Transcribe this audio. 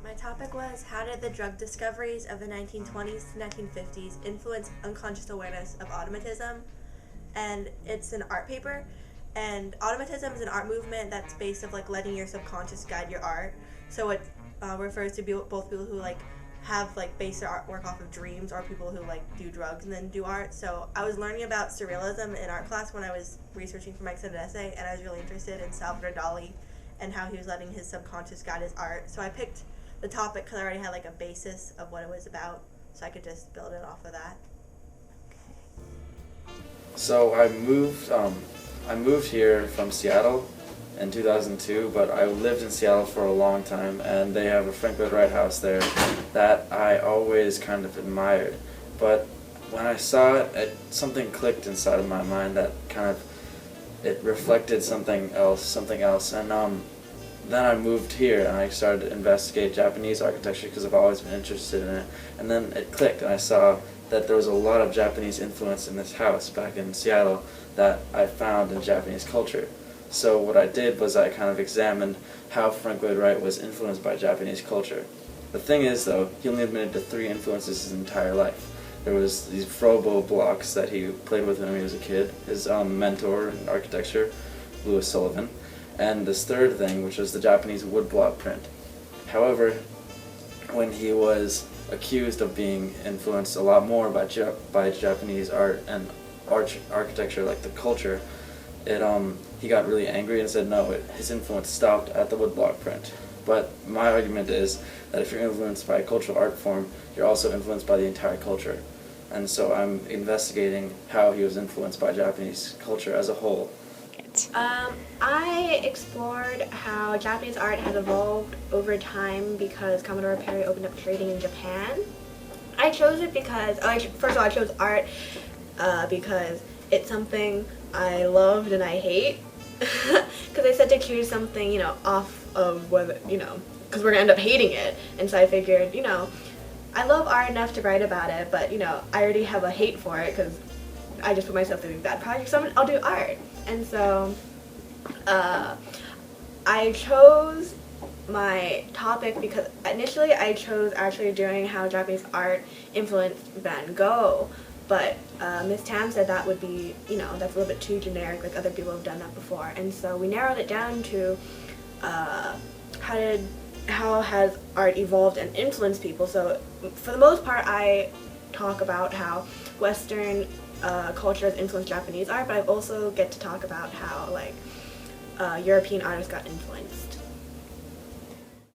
My topic was how did the drug discoveries of the 1920s to 1950s influence unconscious awareness of automatism? And it's an art paper. And automatism is an art movement that's based of like letting your subconscious guide your art. So it refers to both people who like have like base their artwork off of dreams or people who like do drugs and then do art. So I was learning about surrealism in art class when I was researching for my extended essay, and I was really interested in Salvador Dali and how he was letting his subconscious guide his art. So I picked the topic because I already had like a basis of what it was about, so I could just build it off of that. So I moved here from Seattle in 2002, but I lived in Seattle for a long time, and they have a Frank Lloyd Wright house there that I always kind of admired. But when I saw it, something clicked inside of my mind that kind of it reflected something else, and then I moved here and I started to investigate Japanese architecture because I've always been interested in it. And then it clicked, and I saw that there was a lot of Japanese influence in this house back in Seattle that I found in Japanese culture. So what I did was I kind of examined how Frank Lloyd Wright was influenced by Japanese culture. The thing is, though, he only admitted to 3 influences his entire life. There was these Frobo blocks that he played with when he was a kid, his mentor in architecture, Louis Sullivan, and this third thing, which was the Japanese woodblock print. However, when he was accused of being influenced a lot more by Japanese art and architecture, like the culture, he got really angry and said no, his influence stopped at the woodblock print. But my argument is that if you're influenced by a cultural art form, you're also influenced by the entire culture. And so I'm investigating how he was influenced by Japanese culture as a whole. I explored how Japanese art has evolved over time because Commodore Perry opened up trading in Japan. I chose it because, first of all, I chose art because it's something I loved and I hate. Because I said to choose something, off of whether, because we're going to end up hating it. And so I figured, I love art enough to write about it, but, I already have a hate for it because I just put myself through bad projects, so I'll do art. And so I chose my topic because initially I chose actually doing how Japanese art influenced Van Gogh, but Ms. Tam said that would be, that's a little bit too generic, like other people have done that before. And so we narrowed it down to how has art evolved and influenced people. So for the most part, I talk about how Western culture has influenced Japanese art, but I also get to talk about how European artists got influenced.